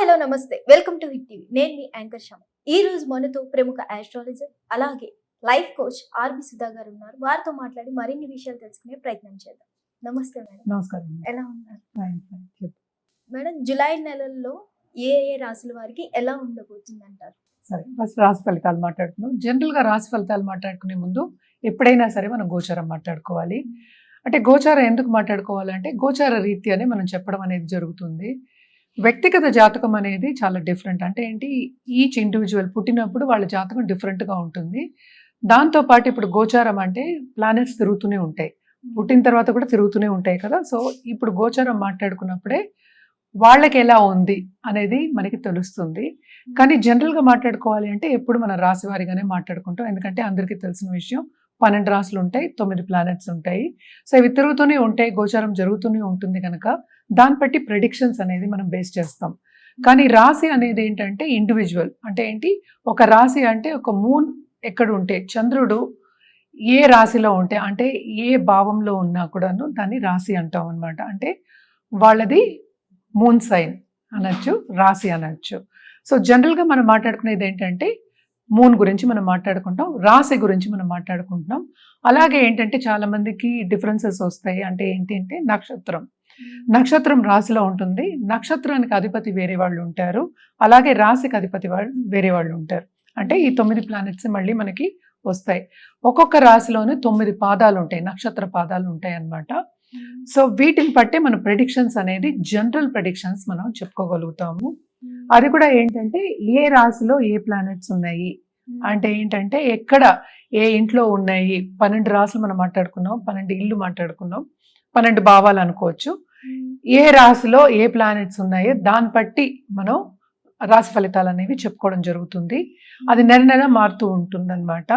Hello నమస్తే welcome to hit TV. నేను మీ anchor శమ. ఈ రోజు మనతో ప్రముఖ ఆస్ట్రాలజర్ అలాగే లైఫ్ కోచ్ ఆర్బి సుధా గారు ఉన్నారు. వారితో మాట్లాడి మరిన్ని విషయాలు తెలుసుకునే ప్రయత్నం చేద్దాం. నమస్తే మేడం. నమస్కారం. ఎలా ఉన్నారు ఫైన్ ఫైన్ చెప్పు. మేడం? జూలై నెలల్లో ఏ ఏ రాశుల వారికి ఎలా ఉండబోతుంది అంటారు? సరే, ఫస్ట్ రాశి ఫలితాలు మాట్లాడుకుందాం. జనరల్గా రాశి ఫలితాలు మాట్లాడుకునే ముందు ఎప్పుడైనా సరే మనం గోచారం మాట్లాడుకోవాలి. అంటే గోచారం ఎందుకు మాట్లాడుకోవాలంటే గోచార రీత్యానే మనం చెప్పడం అనేది జరుగుతుంది. వ్యక్తిగత జాతకం అనేది చాలా డిఫరెంట్. అంటే ఏంటి, ఈచ్ ఇండివిజువల్ పుట్టినప్పుడు వాళ్ళ జాతకం డిఫరెంట్గా ఉంటుంది. దాంతోపాటు ఇప్పుడు గోచారం అంటే ప్లానెట్స్ తిరుగుతూనే ఉంటాయి, పుట్టిన తర్వాత కూడా తిరుగుతూనే ఉంటాయి కదా. సో ఇప్పుడు గోచారం మాట్లాడుకున్నప్పుడే వాళ్ళకి ఎలా ఉంది అనేది మనకి తెలుస్తుంది. కానీ జనరల్గా మాట్లాడుకోవాలి అంటే ఎప్పుడు మన రాశి వారిగానే మాట్లాడుకుంటాం. ఎందుకంటే అందరికీ తెలిసిన విషయం, 12 రాశులు ఉంటాయి, 9 ప్లానెట్స్ ఉంటాయి. సో ఇవి తిరుగుతూనే ఉంటాయి, గోచారం జరుగుతూనే ఉంటుంది కనుక దాన్ని బట్టి ప్రెడిక్షన్స్ అనేది మనం బేస్ చేస్తాం. కానీ రాశి అనేది ఏంటంటే ఇండివిజువల్. అంటే ఏంటి, ఒక రాశి అంటే ఒక మూన్ ఎక్కడ ఉంటే, చంద్రుడు ఏ రాశిలో ఉంటే, అంటే ఏ భావంలో ఉన్నా కూడాను దాన్ని రాశి అంటాం అనమాట. అంటే వాళ్ళది మూన్ సైన్ అనొచ్చు, రాశి అనొచ్చు. సో జనరల్గా మనం మాట్లాడుకునేది ఏంటంటే మూన్ గురించి మనం మాట్లాడుకుంటాం, రాశి గురించి మనం మాట్లాడుకుంటున్నాం. అలాగే ఏంటంటే చాలా మందికి డిఫరెన్సెస్ వస్తాయి. అంటే ఏంటి అంటే నక్షత్రం రాశిలో ఉంటుంది, నక్షత్రానికి అధిపతి వేరే వాళ్ళు ఉంటారు, అలాగే రాశికి అధిపతి వాళ్ళు వేరే వాళ్ళు ఉంటారు. అంటే ఈ 9 ప్లానెట్స్ మళ్ళీ మనకి వస్తాయి. ఒక్కొక్క రాశిలోనే 9 పాదాలు ఉంటాయి, నక్షత్ర పాదాలు ఉంటాయి అన్నమాట. సో వీటిని బట్టే మన ప్రెడిక్షన్స్ అనేది జనరల్ ప్రెడిక్షన్స్ మనం చెప్పుకోగలుగుతాము. అది కూడా ఏంటంటే ఏ రాశిలో ఏ ప్లానెట్స్ ఉన్నాయి, అంటే ఏంటంటే ఎక్కడ ఏ ఇంట్లో ఉన్నాయి. 12 రాశులు మనం మాట్లాడుకున్నాం, 12 ఇళ్ళు మాట్లాడుకున్నాం, 12 భావాలు అనుకోవచ్చు. ఏ రాశిలో ఏ ప్లానెట్స్ ఉన్నాయో దాన్ని బట్టి మనం రాశి ఫలితాలు అనేవి చెప్పుకోవడం జరుగుతుంది. అది నెల మారుతూ ఉంటుంది అనమాట.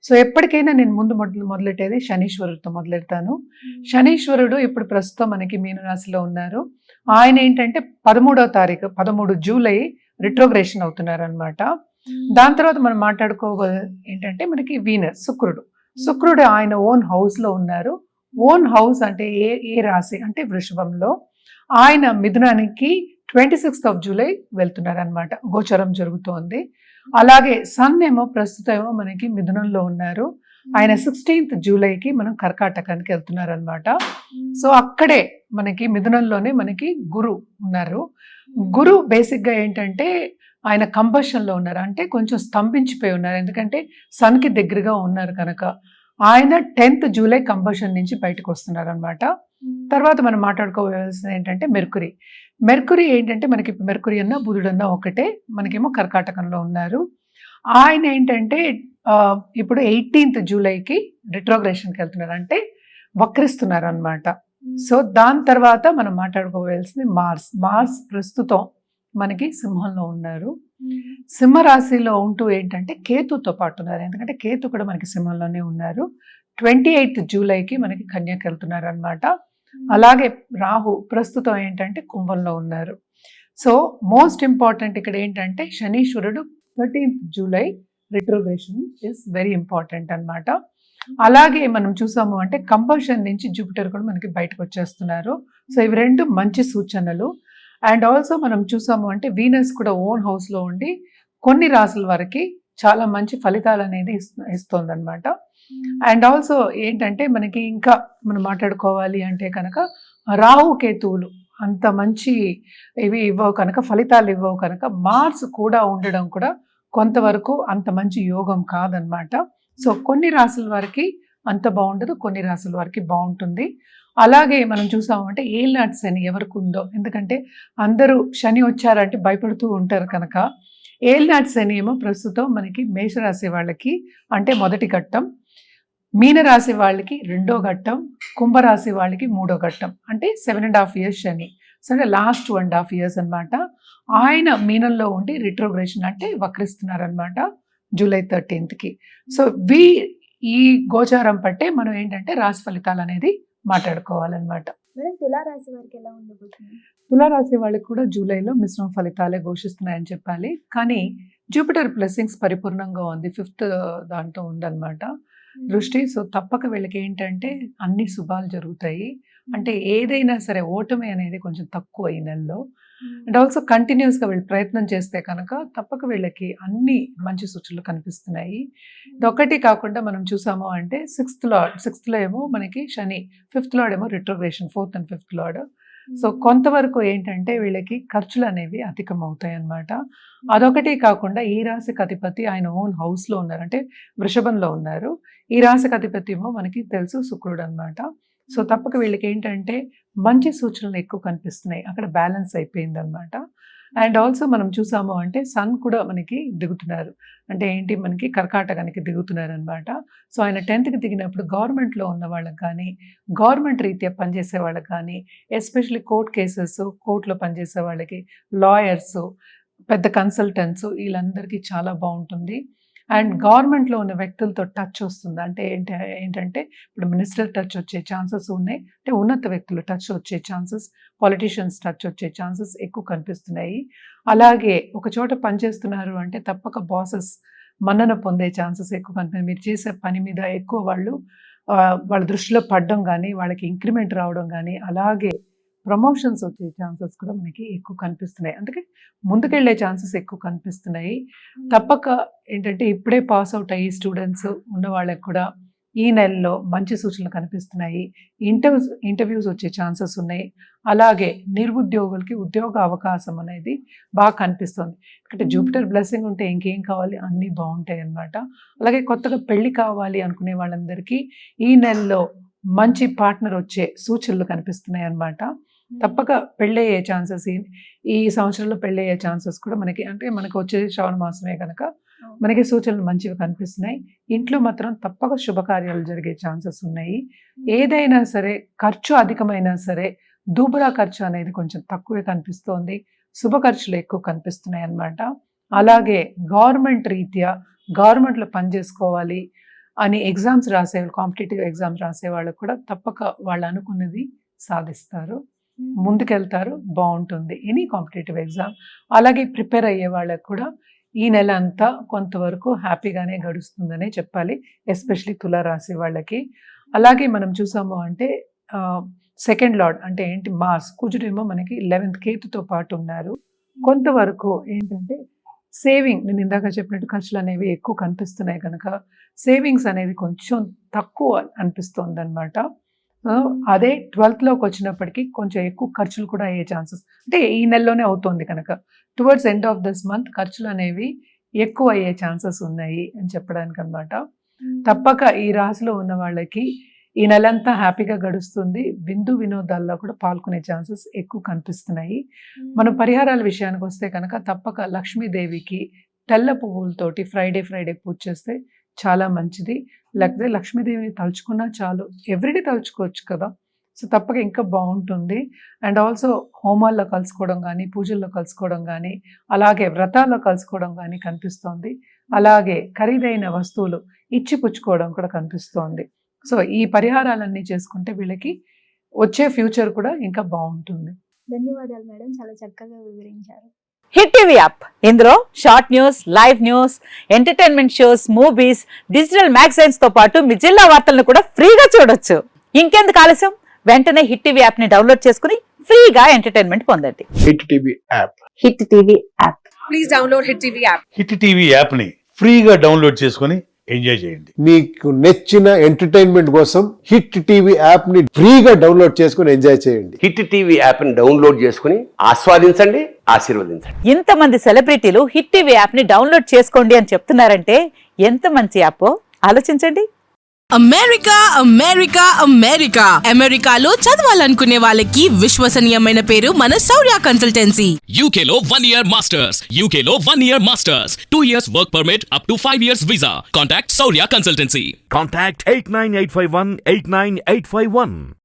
సో ఎప్పటికైనా నేను ముందు మొదలెట్టేది శనీశ్వరుడితో మొదలెడతాను. శనీశ్వరుడు ఇప్పుడు ప్రస్తుతం మనకి మీనరాశిలో ఉన్నారు. ఆయన ఏంటంటే 13వ తారీఖు 13 జూలై రిట్రోగ్రేషన్ అవుతున్నారు అనమాట. దాని తర్వాత మనం మాట్లాడుకోవాలి ఏంటంటే మనకి వీనస్, శుక్రుడు ఆయన ఓన్ హౌస్లో ఉన్నారు. ఓన్ హౌస్ అంటే ఏ రాశి అంటే వృషభంలో. ఆయన మిథునానికి 26th జూలై వెళ్తున్నారు అనమాట, గోచరం జరుగుతోంది. అలాగే సన్ ఏమో ప్రస్తుతం ఏమో మనకి మిథునంలో ఉన్నారు. ఆయన 16th జూలైకి మనం కర్కాటకానికి వెళ్తున్నారు అనమాట. సో అక్కడే మనకి మిథునంలోనే మనకి గురు ఉన్నారు. గురు బేసిక్గా ఏంటంటే ఆయన కంబషన్లో ఉన్నారు, అంటే కొంచెం స్తంభించిపోయి ఉన్నారు. ఎందుకంటే సన్కి దగ్గరగా ఉన్నారు కనుక. ఆయన 10th జూలై కంబషన్ నుంచి బయటకు వస్తున్నారు అనమాట. తర్వాత మనం మాట్లాడుకోవాల్సింది ఏంటంటే మెర్కురీ ఏంటంటే మనకి మెర్కురీ అన్నా బుధుడన్నా ఒకటే, మనకేమో కర్కాటకంలో ఉన్నారు. ఆయన ఏంటంటే ఇప్పుడు 18th జూలైకి రిట్రోగ్రేషన్కి వెళ్తున్నారు, అంటే వక్రిస్తున్నారు అనమాట. సో దాని తర్వాత మనం మాట్లాడుకోవాల్సింది మార్స్ ప్రస్తుతం మనకి సింహంలో ఉన్నారు. సింహరాశిలో ఉంటూ ఏంటంటే కేతుతో పాటు ఉన్నారు, ఎందుకంటే కేతు కూడా మనకి సింహంలోనే ఉన్నారు. 28th జూలైకి మనకి కన్యకి వెళ్తున్నారు అనమాట. అలాగే రాహు ప్రస్తుతం ఏంటంటే కుంభంలో ఉన్నారు. సో మోస్ట్ ఇంపార్టెంట్ ఇక్కడ ఏంటంటే శనీశ్వరుడు 13th July retrogression is very important అనమాట. అలాగే మనం చూసాము అంటే కంబషన్ నుంచి జూపిటర్ కూడా మనకి బయటకు వచ్చేస్తున్నారు. సో ఇవి రెండు మంచి సూచనలు. అండ్ ఆల్సో మనం చూసాము అంటే వీనస్ కూడా ఓన్ హౌస్లో ఉండి కొన్ని రాసుల వరకు చాలా మంచి ఫలితాలు అనేది ఇస్తుంది అనమాట. అండ్ ఆల్సో ఏంటంటే మనకి ఇంకా మనం మాట్లాడుకోవాలి అంటే కనుక రాహు కేతువులు అంత మంచి ఇవి ఇవ్వవు కనుక, ఫలితాలు ఇవ్వవు కనుక, మార్స్ కూడా ఉండడం కూడా కొంతవరకు అంత మంచి యోగం కాదనమాట. సో కొన్ని రాసుల వారికి అంత బాగుండదు, కొన్ని రాసుల వారికి బాగుంటుంది. అలాగే మనం చూసామంటే ఏలినాటి శని ఎవరికి ఉందో, ఎందుకంటే అందరూ శని వచ్చారంటే భయపడుతూ ఉంటారు కనుక, ఏలినాటి శని ఏమో ప్రస్తుతం మనకి మేషరాశి వాళ్ళకి అంటే మొదటి ఘట్టం, మీనరాశి వాళ్ళకి 2వ ఘట్టం, కుంభరాశి వాళ్ళకి 3వ ఘట్టం, అంటే 7.5 years శని. సో అంటే లాస్ట్ 1.5 years అనమాట. ఆయన మీనంలో ఉండి రిట్రోగ్రేషన్ అంటే వక్రిస్తున్నారు అనమాట జూలై 13th. సో ఈ గోచారం పట్టే మనం ఏంటంటే రాశి ఫలితాలు అనేది మాట్లాడుకోవాలన్నమాట. మేడం, తులారాశి వారికి ఎలా ఉండబోతుంది? తులారాశి వాళ్ళకి కూడా జూలైలో మిశ్రమ ఫలితాలే ఘోషిస్తున్నాయని చెప్పాలి. కానీ జూపిటర్ బ్లెస్సింగ్స్ పరిపూర్ణంగా ఉంది, 5th దాంట్లో ఉందన్నమాట. దృష్టి. సో తప్పక వీళ్ళకి ఏంటంటే అన్ని శుభాలు జరుగుతాయి. అంటే ఏదైనా సరే ఓటమి అనేది కొంచెం తక్కువ ఈ నెలలో. అండ్ ఆల్సో కంటిన్యూస్గా వీళ్ళు ప్రయత్నం చేస్తే కనుక తప్పక వీళ్ళకి అన్ని మంచి సూచనలు కనిపిస్తున్నాయి. ఇదొక్కటి కాకుండా మనం చూసాము అంటే సిక్స్త్లో ఏమో మనకి శని, 5th లార్డ్ ఏమో retrogression, 4th and 5th lord. So కొంతవరకు ఏంటంటే వీళ్ళకి ఖర్చులు అనేవి అధికమవుతాయి అన్నమాట. అదొకటి కాకుండా ఈ రాశికి అధిపతి ఆయన ఓన్ హౌస్లో ఉన్నారు, అంటే వృషభంలో ఉన్నారు. ఈ రాశికి అధిపతి ఏమో మనకి తెలుసు శుక్రుడు అన్నమాట. సో తప్పక వీళ్ళకి ఏంటంటే మంచి సూచనలు ఎక్కువ కనిపిస్తున్నాయి, అక్కడ బ్యాలెన్స్ అయిపోయింది అనమాట. అండ్ ఆల్సో మనం చూసాము అంటే సన్ కూడా మనకి దిగుతున్నారు, అంటే ఏంటి మనకి కర్కాటకానికి దిగుతున్నారు అనమాట. సో ఆయన 10th దిగినప్పుడు గవర్నమెంట్లో ఉన్న వాళ్ళకి కానీ, గవర్నమెంట్ రీత్యా పనిచేసే వాళ్ళకి కానీ, ఎస్పెషల్లీ కోర్ట్ కేసెస్, కోర్టులో పనిచేసే వాళ్ళకి, లాయర్స్, పెద్ద కన్సల్టెంట్స్, వీళ్ళందరికీ చాలా బాగుంటుంది. అండ్ గవర్నమెంట్లో ఉన్న వ్యక్తులతో టచ్ వస్తుంది, అంటే ఏంటంటే ఇప్పుడు మినిస్టర్ టచ్ వచ్చే ఛాన్సెస్ ఉన్నాయి, అంటే ఉన్నత వ్యక్తులు టచ్ వచ్చే ఛాన్సెస్, పొలిటీషియన్స్ టచ్ వచ్చే ఛాన్సెస్ ఎక్కువ కనిపిస్తున్నాయి. అలాగే ఒక చోట పనిచేస్తున్నారు అంటే తప్పక బాసెస్ మన్నన పొందే ఛాన్సెస్ ఎక్కువ కనిపిస్తుంది. మీరు చేసే పని మీద ఎక్కువ వాళ్ళ దృష్టిలో పడడం కానీ, వాళ్ళకి ఇంక్రిమెంట్ రావడం కానీ, అలాగే ప్రమోషన్స్ వచ్చే ఛాన్సెస్ కూడా మనకి ఎక్కువ కనిపిస్తున్నాయి. అందుకే ముందుకెళ్ళే ఛాన్సెస్ ఎక్కువ కనిపిస్తున్నాయి. తప్పక ఏంటంటే ఇప్పుడే పాస్ అవుట్ అయ్యి స్టూడెంట్స్ ఉన్న వాళ్ళకి కూడా ఈ నెలలో మంచి సూచనలు కనిపిస్తున్నాయి. ఇంటర్వ్యూస్ వచ్చే ఛాన్సెస్ ఉన్నాయి. అలాగే నిరుద్యోగులకి ఉద్యోగ అవకాశం అనేది బాగా కనిపిస్తుంది. ఎందుకంటే జూపిటర్ బ్లెస్సింగ్ ఉంటే ఇంకేం కావాలి, అన్నీ బాగుంటాయి అన్నమాట. అలాగే కొత్తగా పెళ్లి కావాలి అనుకునే వాళ్ళందరికీ ఈ నెలలో మంచి పార్ట్నర్ వచ్చే సూచనలు కనిపిస్తున్నాయి అన్నమాట. తప్పక పెళ్ళయ్యే ఛాన్సెస్ ఈ సంవత్సరంలో పెళ్ళయ్యే ఛాన్సెస్ కూడా మనకి, అంటే మనకు వచ్చేది శ్రావణ మాసమే కనుక మనకి సూచనలు మంచివి కనిపిస్తున్నాయి. ఇంట్లో మాత్రం తప్పక శుభకార్యాలు జరిగే ఛాన్సెస్ ఉన్నాయి. ఏదైనా సరే ఖర్చు అధికమైనా సరే దూబరా ఖర్చు అనేది కొంచెం తక్కువే కనిపిస్తోంది, శుభ ఖర్చులు ఎక్కువ కనిపిస్తున్నాయి అన్నమాట. అలాగే గవర్నమెంట్ రీత్యా గవర్నమెంట్లో పనిచేసుకోవాలి అని ఎగ్జామ్స్ రాసేవాళ్ళు, కాంపిటేటివ్ ఎగ్జామ్స్ రాసే వాళ్ళకు కూడా తప్పక వాళ్ళు అనుకున్నది సాధిస్తారు, ముందుకెళ్తారు, బాగుంటుంది ఎనీ కాంపిటేటివ్ ఎగ్జామ్. అలాగే ప్రిపేర్ అయ్యే వాళ్ళకు కూడా ఈ నెల అంతా కొంతవరకు హ్యాపీగానే గడుస్తుందనే చెప్పాలి, ఎస్పెషలీ తులారాశి వాళ్ళకి. అలాగే మనం చూసాము అంటే 2nd లార్డ్ అంటే ఏంటి మార్స్, కుజుడేమో మనకి 11th కేతుతో పాటు ఉన్నారు. కొంతవరకు ఏంటంటే సేవింగ్, నేను ఇందాక చెప్పినట్టు ఖర్చులు అనేవి ఎక్కువ కనిపిస్తున్నాయి కనుక సేవింగ్స్ అనేది కొంచెం తక్కువ అనిపిస్తుంది అనమాట. అదే 12th వచ్చినప్పటికీ కొంచెం ఎక్కువ ఖర్చులు కూడా అయ్యే ఛాన్సెస్, అంటే ఈ నెలలోనే అవుతుంది కనుక towards end of this month ఖర్చులు అనేవి ఎక్కువ అయ్యే ఛాన్సెస్ ఉన్నాయి అని చెప్పడానికి అనమాట. తప్పక ఈ రాశిలో ఉన్న వాళ్ళకి ఈ నెలంతా హ్యాపీగా గడుస్తుంది. విందు వినోదాల్లో కూడా పాల్గొనే ఛాన్సెస్ ఎక్కువ కనిపిస్తున్నాయి. మనం పరిహారాల విషయానికి వస్తే కనుక తప్పక లక్ష్మీదేవికి తెల్ల పువ్వులతోటి ఫ్రైడే పూజ చేస్తే చాలా మంచిది. లేకపోతే లక్ష్మీదేవిని తలుచుకున్నా చాలు, ఎవ్రీడే తలుచుకోవచ్చు కదా, సో తప్పక ఇంకా బాగుంటుంది. అండ్ ఆల్సో హోమాల్లో కలుసుకోవడం కానీ, పూజల్లో కలుసుకోవడం కానీ, అలాగే వ్రతాల్లో కలుసుకోవడం కానీ కనిపిస్తోంది. అలాగే ఖరీదైన వస్తువులు ఇచ్చి పుచ్చుకోవడం కూడా కనిపిస్తోంది. సో ఈ పరిహారాలన్నీ చేసుకుంటే వీళ్ళకి వచ్చే ఫ్యూచర్ కూడా ఇంకా బాగుంటుంది. ధన్యవాదాలు మేడం, చాలా చక్కగా వివరించారు. హిట్ టీవీ యాప్, ఇందులో short news, live news, entertainment shows, movies, digital magazines తో పాటు మీ జిల్లా వార్తలను కూడా ఫ్రీగా చూడొచ్చు. ఇంకెందుకు ఆలస్యం, వెంటనే హిట్ టీవీ యాప్ ని డౌన్లోడ్ చేసుకుని ఫ్రీగా ఎంటర్టైన్మెంట్ పొందండి. Hit TV app. Hit TV app. Please download hit TV app. Hit TV app ని ఫ్రీగా డౌన్లోడ్ చేసుకుని ఎంజాయ్ చేయండి. మీకు నచ్చిన ఎంటర్టైన్మెంట్ కోసం హిట్ టీవీ యాప్ ని ఫ్రీగా డౌన్లోడ్ చేసుకుని ఎంజాయ్ చేయండి. హిట్ టీవీ యాప్ ని డౌన్లోడ్ చేసుకుని ఆస్వాదించండి, ఆశీర్వదించండి. ఇంతమంది సెలబ్రిటీలు హిట్ టీవీ యాప్ ని డౌన్లోడ్ చేసుకోండి అని చెప్తున్నారంటే ఎంత మంచి యాప్ ఆలోచించండి. అమెరికా అమెరికా అమెరికా అమెరికాలో చదవాలనుకునే వాళ్ళకి విశ్వసనీయమైన పేరు మన శౌర్య కన్సల్టెన్సీ. UK లో 1 year masters. UK లో 1 year masters. 2 years work permit up to 5 years visa. Contact Saurya Consultancy. Contact 89851 89851.